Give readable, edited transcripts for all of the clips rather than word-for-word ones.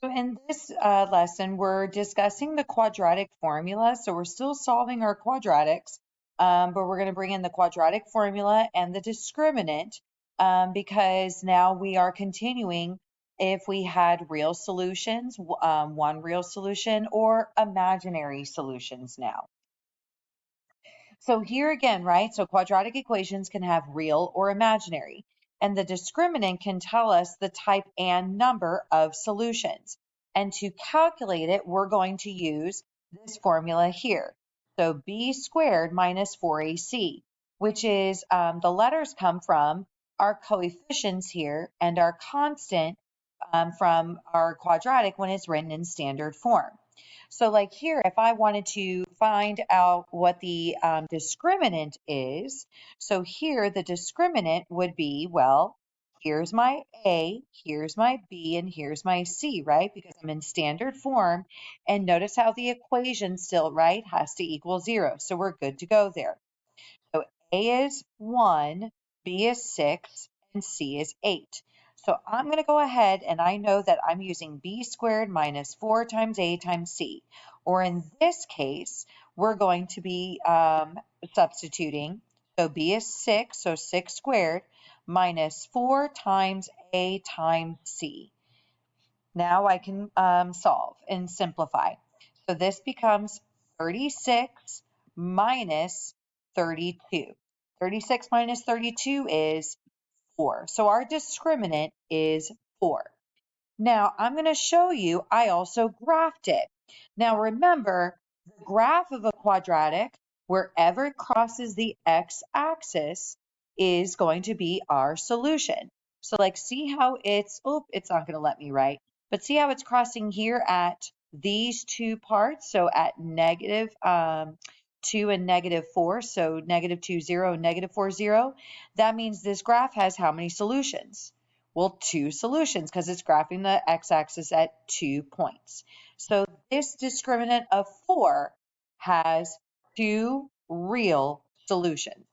So in this lesson, we're discussing the quadratic formula. So we're still solving our quadratics, but we're going to bring in the quadratic formula and the discriminant because now we are continuing if we had real solutions, one real solution, or imaginary solutions now. So here again, right? So quadratic equations can have real or imaginary, and the discriminant can tell us the type and number of solutions. And to calculate it, we're going to use this formula here. So b squared minus 4ac, which is the letters come from our coefficients here and our constant from our quadratic when it's written in standard form. So like here, if I wanted to find out what the discriminant is, so here the discriminant would be, well, here's my A, here's my B, and here's my C, right? Because I'm in standard form. And notice how the equation still, right, has to equal 0. So we're good to go there. So A is 1, B is 6, and C is 8. So I'm going to go ahead and I know that I'm using b squared minus 4 times a times c. Or in this case, we're going to be substituting. So b is 6, so 6 squared minus 4 times a times c. Now I can solve and simplify. So this becomes 36 minus 32. 36 minus 32 is 4. So our discriminant is 4. Now I'm going to show you, I also graphed it. Now remember, the graph of a quadratic, wherever it crosses the x-axis, is going to be our solution. So like see how it's not going to let me write, but see how it's crossing here at these two parts. So at negative 2 and negative 4, so negative 2, 0, and negative 4, 0. That means this graph has how many solutions? Well, 2 solutions because it's graphing the x-axis at 2 points. So this discriminant of 4 has 2 real solutions.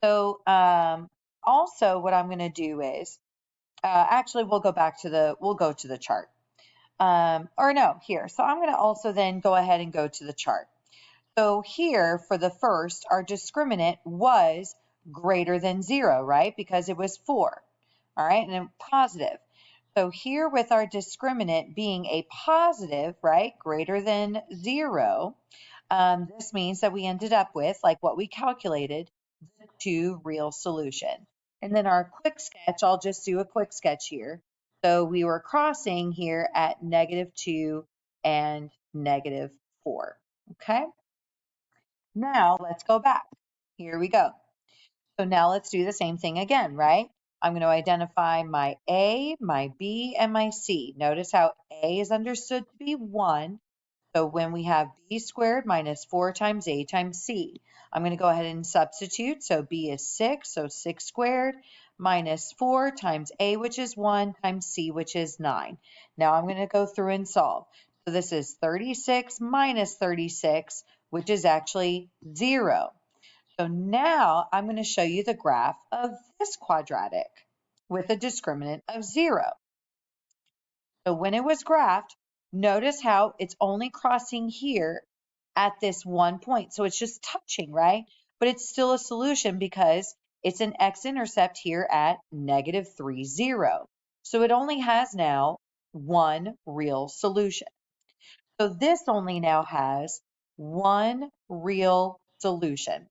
So also what I'm going to do is, actually we'll go to the chart. Or no, here. So I'm going to also then go ahead and go to the chart. So here for the first, our discriminant was greater than 0, right? Because it was 4. All right, and positive. So here with our discriminant being a positive, right, greater than 0, this means that we ended up with, like what we calculated, the 2 real solution. And then our quick sketch, I'll just do a quick sketch here. So we were crossing here at negative 2 and negative 4, okay? Now let's go back. Here we go. So now let's do the same thing again, right? I'm going to identify my A, my B, and my C. Notice how A is understood to be 1. So when we have B squared minus 4 times A times C, I'm going to go ahead and substitute. So B is 6, so 6 squared minus 4 times A, which is 1, times C, which is 9. Now I'm going to go through and solve. So this is 36 minus 36, which is actually 0. So now I'm going to show you the graph of this quadratic with a discriminant of 0. So when it was graphed, notice how it's only crossing here at this one point. So it's just touching, right? But it's still a solution because it's an x-intercept here at negative 3, 0. So it only has now one real solution. So this only now has one real solution.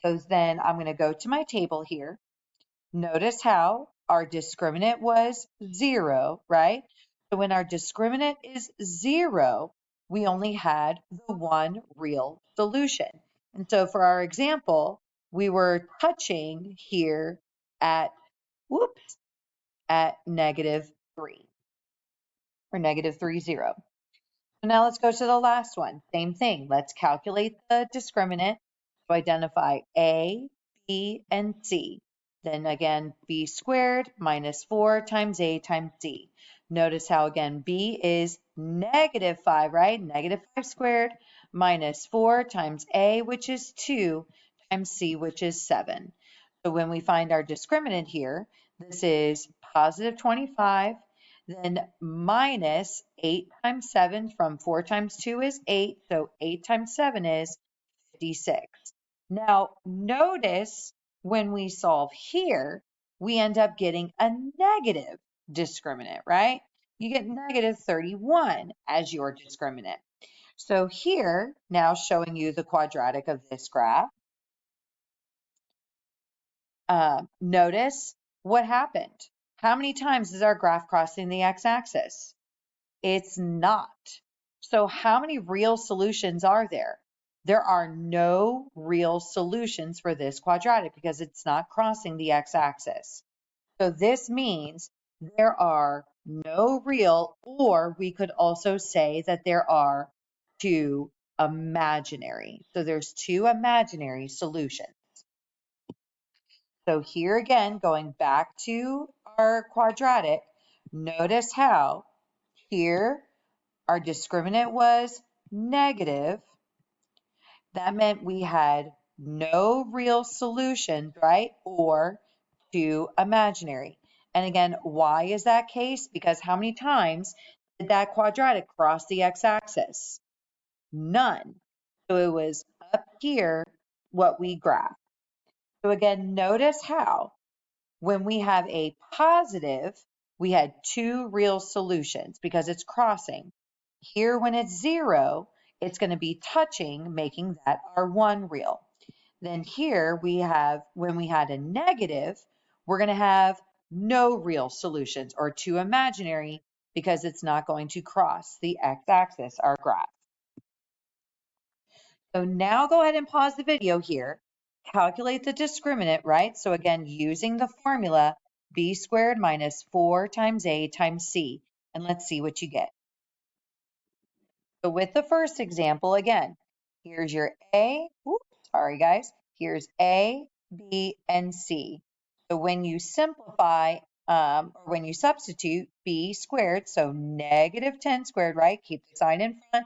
So then I'm going to go to my table here. Notice how our discriminant was 0, right? So when our discriminant is 0, we only had the one real solution. And so for our example, we were touching here at, at negative 3 or negative 3, 0. So now let's go to the last one. Same thing. Let's calculate the discriminant to identify A, B, and C. Then again, B squared minus 4 times A times C. Notice how again, B is negative 5, right? Negative 5 squared minus 4 times A, which is 2, times C, which is 7. So when we find our discriminant here, this is positive 25, then minus 8 times 7 from 4 times 2 is 8. So 8 times 7 is 56. Now, notice when we solve here, we end up getting a negative discriminant, right? You get negative 31 as your discriminant. So here, now showing you the quadratic of this graph, notice what happened. How many times is our graph crossing the x-axis? It's not. So how many real solutions are there? There are no real solutions for this quadratic because it's not crossing the x-axis. So this means there are no real, or we could also say that there are two imaginary. So there's two imaginary solutions. So here again, going back to our quadratic, notice how here our discriminant was negative. That meant we had no real solutions, right? Or two imaginary. And again, why is that case? Because how many times did that quadratic cross the x-axis? None. So it was up here what we graphed. So again, notice how when we have a positive, we had two real solutions because it's crossing. Here, when it's 0, it's going to be touching, making that our one real. Then here we have, when we had a negative, we're going to have no real solutions or two imaginary because it's not going to cross the x-axis, our graph. So now go ahead and pause the video here. Calculate the discriminant, right? So again, using the formula b squared minus 4 times a times c. And let's see what you get. So with the first example, again, here's your A. Oops, sorry, guys. Here's A, B, and C. So when you simplify, or when you substitute b squared, so negative 10 squared, right? Keep the sign in front,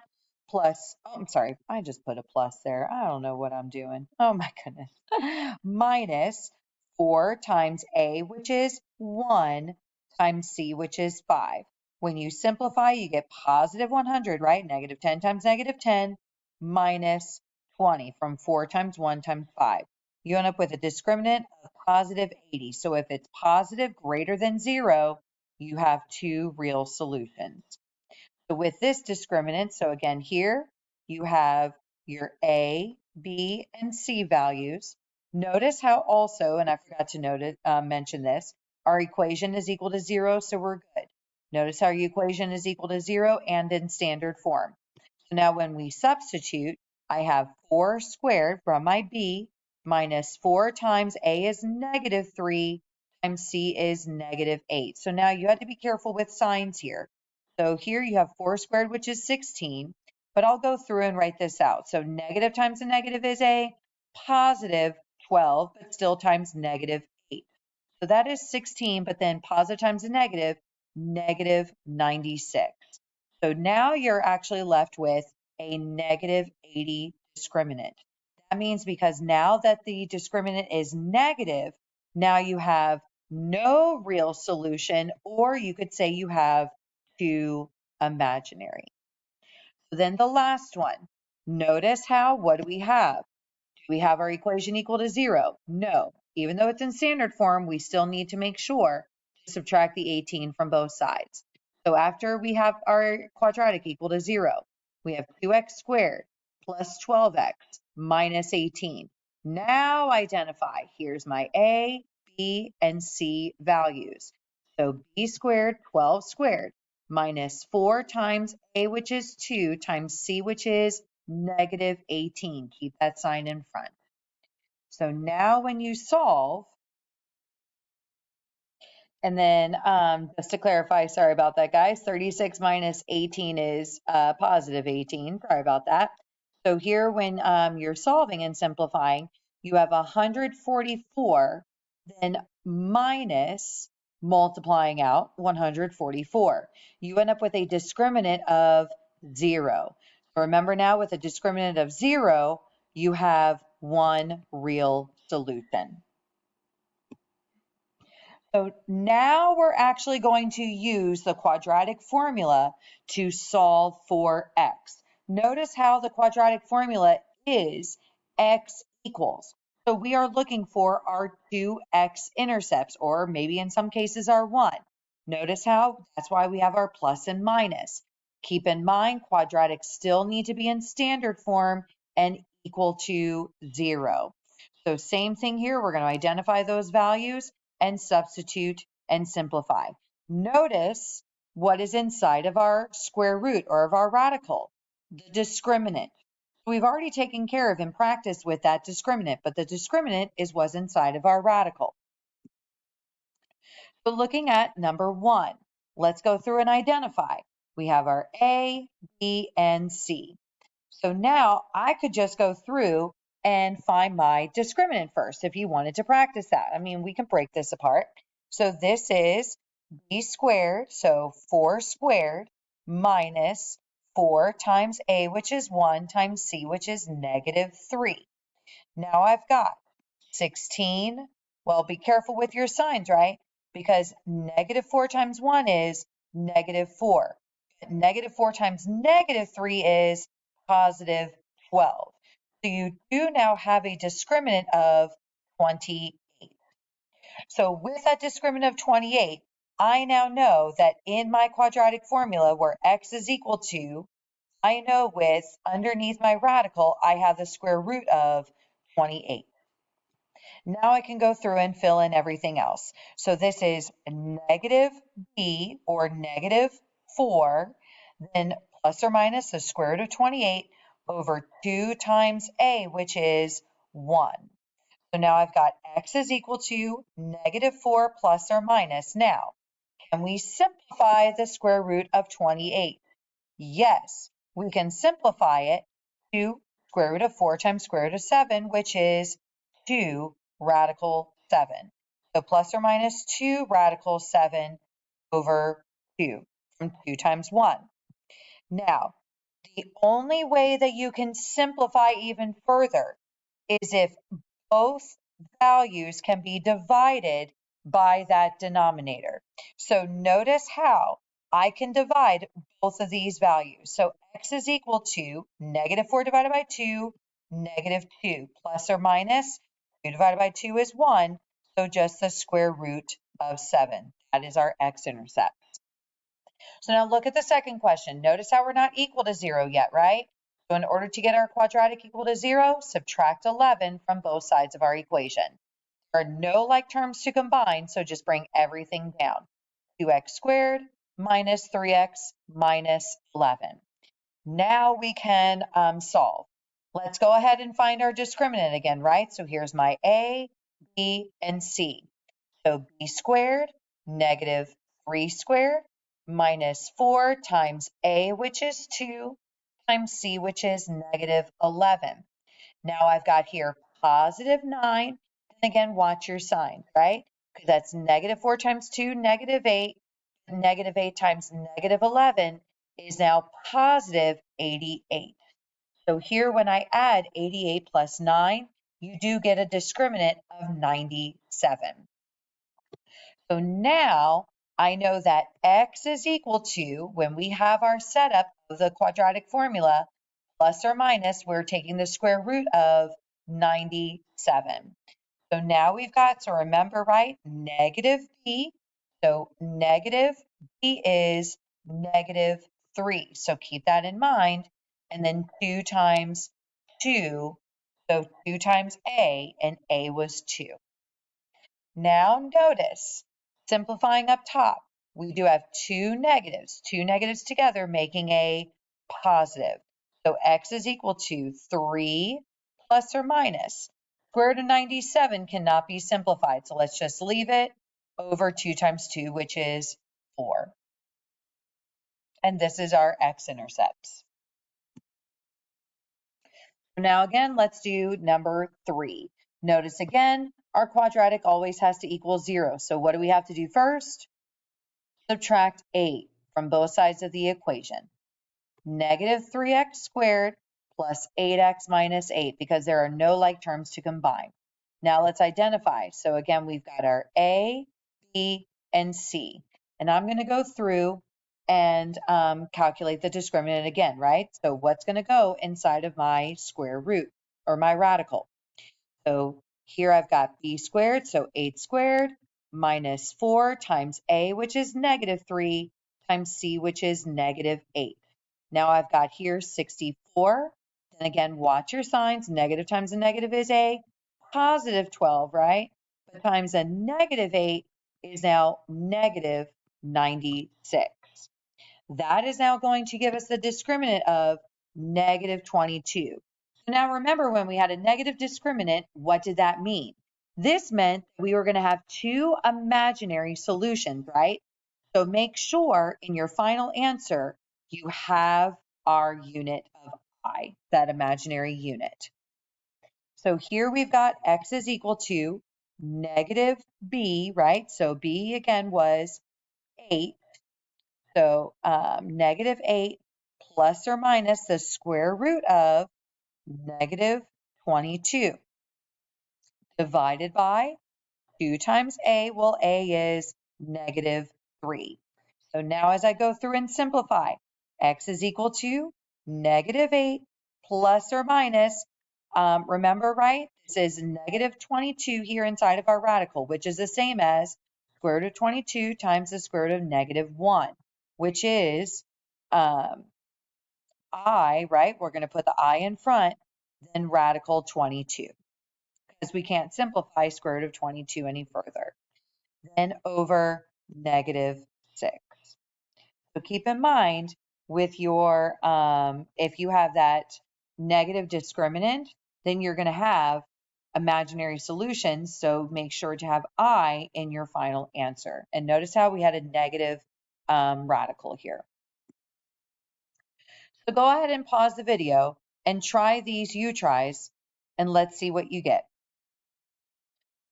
plus, oh, I'm sorry, I just put a plus there. I don't know what I'm doing. Oh my goodness. Minus 4 times A, which is 1, times C, which is 5. When you simplify, you get positive 100, right? Negative 10 times negative 10 minus 20 from 4 times 1 times 5. You end up with a discriminant of positive 80. So if it's positive greater than 0, you have two real solutions. So with this discriminant, so again here, you have your A, B, and C values. Notice how also, and I forgot to mention this, our equation is equal to 0, so we're good. Notice how your equation is equal to 0 and in standard form. So now when we substitute, I have 4 squared from my B minus 4 times A is negative 3 times C is negative 8. So now you have to be careful with signs here. So here you have 4 squared, which is 16, but I'll go through and write this out. So negative times a negative is a positive 12, but still times negative 8. So that is 16, but then positive times a negative, negative 96. So now you're actually left with a negative 80 discriminant. That means because now that the discriminant is negative, now you have no real solution, or you could say you have two imaginary. So then the last one, notice how, what do we have? Do we have our equation equal to 0? No. Even though it's in standard form, we still need to make sure to subtract the 18 from both sides. So after we have our quadratic equal to 0, we have 2x squared plus 12x minus 18. Now identify, here's my A, B, and C values. So b squared, 12 squared, minus 4 times A, which is 2, times C, which is negative 18. Keep that sign in front. So now when you solve, and then just to clarify, sorry about that, guys, 36 minus 18 is positive 18. Sorry about that. So here when you're solving and simplifying, you have 144, then minus multiplying out 144. You end up with a discriminant of 0. Remember now, with a discriminant of 0, you have one real solution. So now we're actually going to use the quadratic formula to solve for x. Notice how the quadratic formula is x equals. So we are looking for our two x-intercepts, or maybe in some cases our one. Notice how that's why we have our plus and minus. Keep in mind, quadratics still need to be in standard form and equal to 0. So same thing here, we're going to identify those values and substitute and simplify. Notice what is inside of our square root or of our radical, the discriminant. We've already taken care of in practice with that discriminant, but the discriminant is what's inside of our radical. So looking at number 1, let's go through and identify. We have our A, B, and C. So now I could just go through and find my discriminant first if you wanted to practice that. I mean, we can break this apart. So this is b squared, so 4 squared, minus 4 times a, which is 1, times c, which is negative 3. Now I've got 16. Well, be careful with your signs, right? Because negative 4 times 1 is negative 4. Negative 4 times negative 3 is positive 12. So you do now have a discriminant of 28. So with that discriminant of 28, I now know that in my quadratic formula where x is equal to, I know with underneath my radical, I have the square root of 28. Now I can go through and fill in everything else. So this is negative b, or negative 4, then plus or minus the square root of 28 over 2 times a, which is 1. So now I've got x is equal to negative 4 plus or minus. Now, can we simplify the square root of 28? Yes, we can simplify it to square root of 4 times square root of 7, which is 2 radical 7. So plus or minus 2 radical 7 over 2 from 2 times 1. Now, the only way that you can simplify even further is if both values can be divided by that denominator. So notice how I can divide both of these values. So x is equal to negative 4 divided by 2, negative 2, plus or minus 2 divided by 2 is 1, so just the square root of 7. That is our x-intercept. So now look at the second question. Notice how we're not equal to 0 yet, right? So in order to get our quadratic equal to 0, subtract 11 from both sides of our equation. There are no like terms to combine, so just bring everything down. 2x squared minus 3x minus 11. Now we can solve. Let's go ahead and find our discriminant again, right? So here's my a, b, and c. So b squared, negative 3 squared, minus 4 times a, which is 2, times c, which is negative 11. Now I've got here positive 9. And again, watch your sign, right? Because that's negative 4 times 2, negative 8. Negative 8 times negative 11 is now positive 88. So here, when I add 88 plus 9, you do get a discriminant of 97. So now I know that x is equal to, when we have our setup of the quadratic formula, plus or minus, we're taking the square root of 97. So now we've got, so remember, right, negative b. So negative b is negative 3. So keep that in mind. And then 2 times 2, so 2 times a, and a was 2. Now notice, simplifying up top, we do have two negatives together making a positive. So x is equal to 3 plus or minus. Square root of 97 cannot be simplified, so let's just leave it over 2 times 2, which is 4. And this is our x-intercepts. Now again, let's do number 3. Notice again, our quadratic always has to equal 0. So what do we have to do first? Subtract 8 from both sides of the equation. Negative 3x squared plus 8x minus 8, because there are no like terms to combine. Now let's identify. So again, we've got our a, B, and C. And I'm going to go through and calculate the discriminant again, right? So what's going to go inside of my square root or my radical? So here I've got b squared, so 8 squared minus 4 times a, which is -3, times c, which is -8. Now I've got here 64. Then again, watch your signs. Negative times a negative is a positive 12, right? But times a -8 is now -96. That is now going to give us the discriminant of -22. So now remember, when we had a negative discriminant, what did that mean? This meant we were going to have two imaginary solutions, right? So make sure in your final answer, you have our unit of I, that imaginary unit. So here we've got x is equal to -b, right? So b again was 8. So -8 plus or minus the square root of -22 divided by 2 times a. Well, a is -3. So now as I go through and simplify, x is equal to -8 plus or minus, remember, right? This is -22 here inside of our radical, which is the same as square root of 22 times the square root of -1, which is I, right? We're going to put the I in front, then radical 22, because we can't simplify square root of 22 any further. Then over -6. So keep in mind with your, if you have that negative discriminant, then you're going to have imaginary solutions. So make sure to have I in your final answer. And notice how we had a negative radical here. So go ahead and pause the video and try these U-tries, and let's see what you get.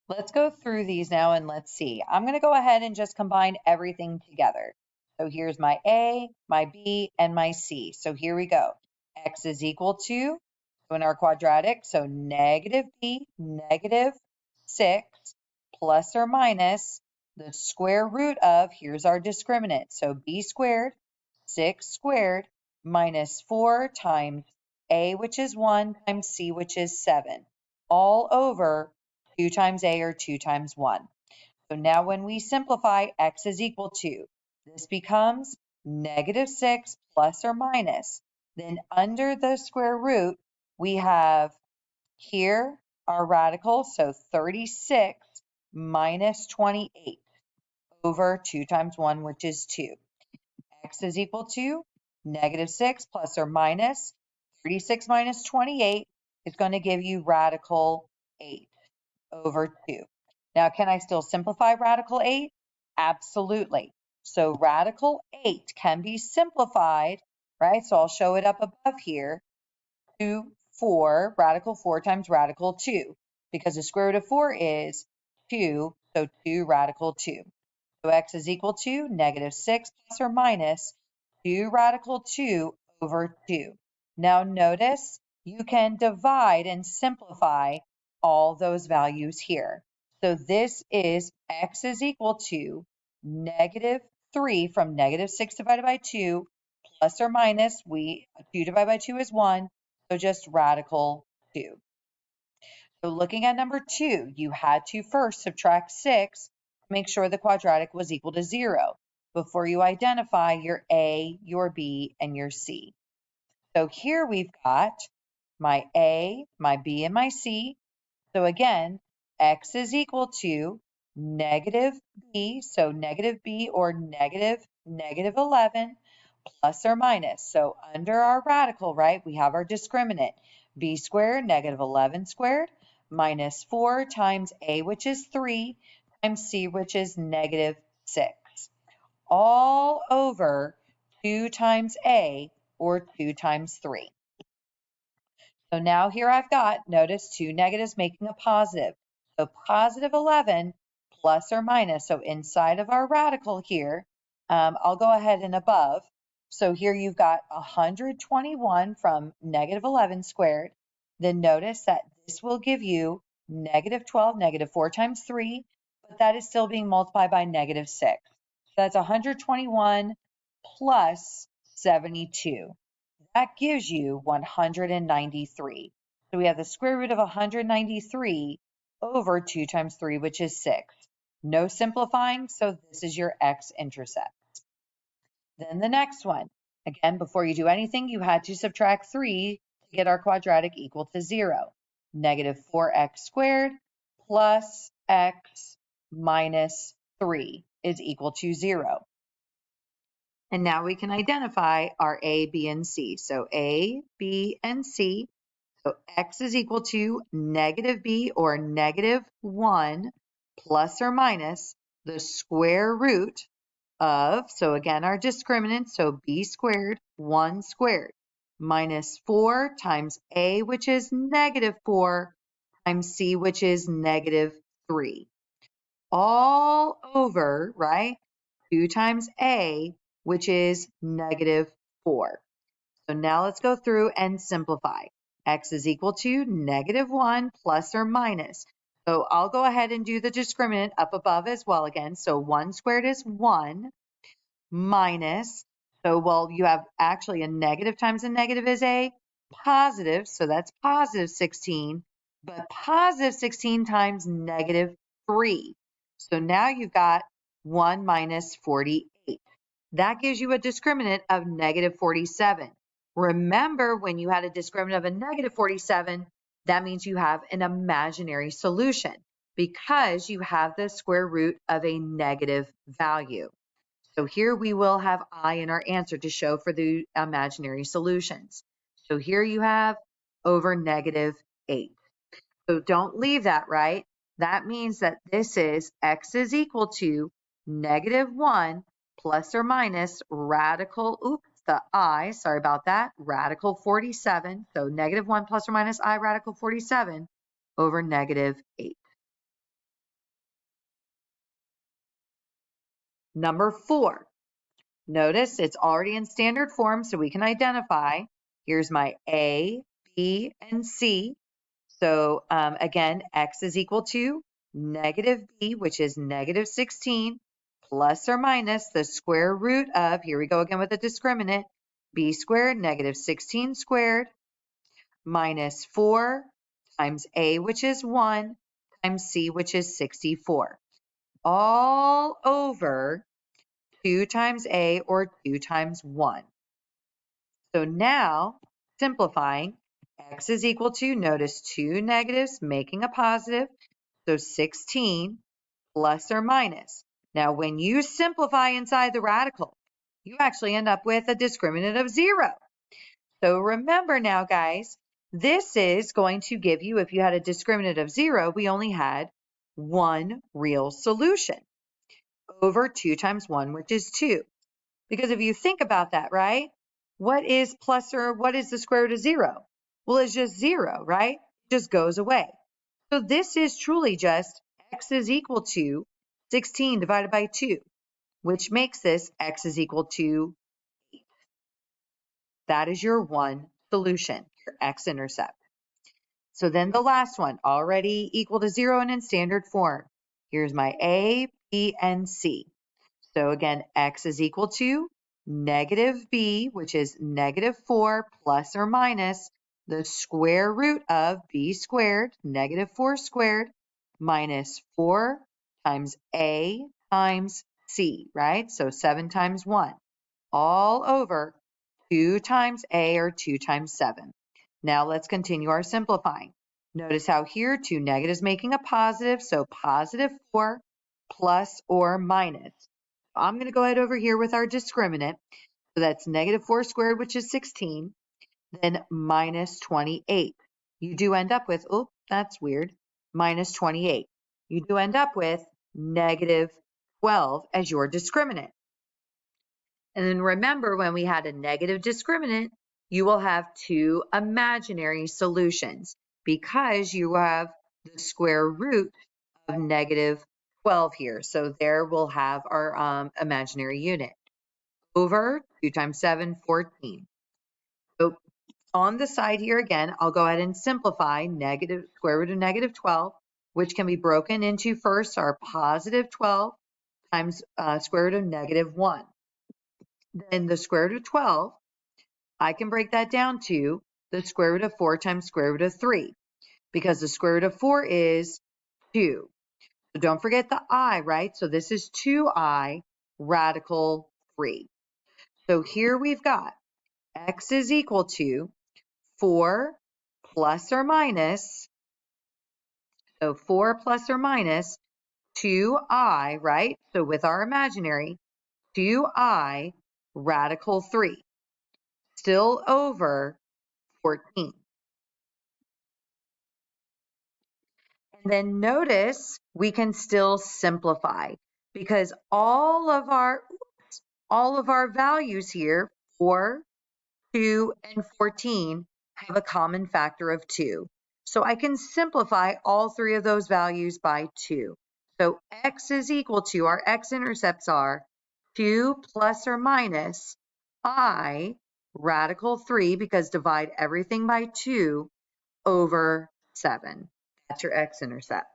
Let's go through these now and let's see. I'm going to go ahead and just combine everything together. So here's my A, my B, and my C. So here we go. X is equal to, so in our quadratic, so -b, -6, plus or minus the square root of, here's our discriminant, so b squared, 6 squared, minus 4 times a, which is 1, times c, which is 7, all over 2 times a, or 2 times 1. So now when we simplify, x is equal to, this becomes -6 plus or minus. Then under the square root, we have here our radical, so 36 minus 28 over 2 times 1, which is 2. X is equal to -6 plus or minus 36 minus 28 is going to give you radical 8 over 2. Now, can I still simplify radical 8? Absolutely. So radical 8 can be simplified, right? So I'll show it up above here to 4, radical 4 times radical 2, because the square root of 4 is 2, so 2 radical 2. So x is equal to -6 plus or minus 2 radical 2 over 2. Now notice you can divide and simplify all those values here. So this is x is equal to -3 from -6 divided by 2 plus or minus, 2 divided by 2 is 1, so just radical 2. So looking at number 2, you had to first subtract 6 to make sure the quadratic was equal to 0 before you identify your A, your B, and your C. So here we've got my A, my B, and my C. So again, x is equal to -b, so -b or -11 plus or minus. So under our radical, right, we have our discriminant, b squared, -11 squared, minus 4 times a, which is 3, times c, which is -6, all over 2 times a, or 2 times 3. So now here I've got, notice, two negatives making a positive. So positive 11 plus or minus. So inside of our radical here, I'll go ahead and above. So here you've got 121 from -11 squared. Then notice that this will give you -12, -4 times 3. but that is still being multiplied by -6. So that's 121 plus 72. That gives you 193. So we have the square root of 193 over 2 times 3, which is 6. No simplifying, so this is your x-intercept. Then the next one. Again, before you do anything, you had to subtract 3 to get our quadratic equal to 0. -4x squared plus x minus 3 is equal to 0. And now we can identify our A, B, and C. So A, B, and C. So x is equal to -b or -1 plus or minus the square root of, so again, our discriminant, so b squared, 1 squared, minus 4 times a, which is -4, times c, which is -3. All over, right? 2 times a, which is -4. So now let's go through and simplify. X is equal to -1 plus or minus. So I'll go ahead and do the discriminant up above as well again. So 1 squared is 1 minus, so well, you have actually a negative times a negative is a positive, so that's positive 16, but positive 16 times -3. So now you've got 1 minus 48. That gives you a discriminant of -47. Remember, when you had a discriminant of a -47, that means you have an imaginary solution because you have the square root of a negative value. So here we will have I in our answer to show for the imaginary solutions. So here you have over -8. So don't leave that, right? That means that this is x is equal to -1 plus or minus radical, oops, the I, sorry about that, radical 47. So -1 plus or minus I radical 47 over -8. Number 4. Notice it's already in standard form, so we can identify. Here's my A, B, and C. So again, x is equal to -b, which is -16, plus or minus the square root of, here we go again with the discriminant, b squared, -16 squared, minus 4 times a, which is 1, times c, which is 64. All over 2 times a, or 2 times 1. So now, simplifying, x is equal to, notice 2 negatives making a positive, so 16 plus or minus. Now, when you simplify inside the radical, you actually end up with a discriminant of 0. So remember now, guys, this is going to give you, if you had a discriminant of 0, we only had one real solution over 2 times 1, which is 2. Because if you think about that, right? What is plus or what is the square root of 0? Well, it's just 0, right? It just goes away. So this is truly just x is equal to 16 divided by 2, which makes this x is equal to 8. That is your one solution, your x-intercept. So then the last one, already equal to 0 and in standard form. Here's my A, B, and C. So again, x is equal to -b, which is -4 plus or minus the square root of b squared, -4 squared, minus 4 times a times c, right? So 7 times 1, all over 2 times a, or 2 times 7. Now let's continue our simplifying. Notice how here 2 negatives making a positive, so positive 4 plus or minus. I'm going to go ahead over here with our discriminant. So that's -4 squared, which is 16, then minus 28. You do end up with, oh, that's weird, minus 28. You do end up with -12 as your discriminant. And then remember, when we had a negative discriminant, you will have two imaginary solutions because you have the square root of -12 here. So there we'll have our imaginary unit. Over 2 times 7, 14. So on the side here again, I'll go ahead and simplify square root of -12. which can be broken into first our positive 12 times square root of negative 1. Then the square root of 12, I can break that down to the square root of 4 times square root of 3, because the square root of 4 is 2. So don't forget the I, right? So this is 2I radical 3. So here we've got x is equal to 4 plus or minus, so 4 plus or minus 2I, right? So with our imaginary, 2I radical 3, still over 14. And then notice we can still simplify because all of our values here, 4, 2, and 14, have a common factor of 2. So I can simplify all three of those values by 2. So x is equal to, our x-intercepts are 2 plus or minus I radical 3, because divide everything by 2, over 7. That's your x-intercept.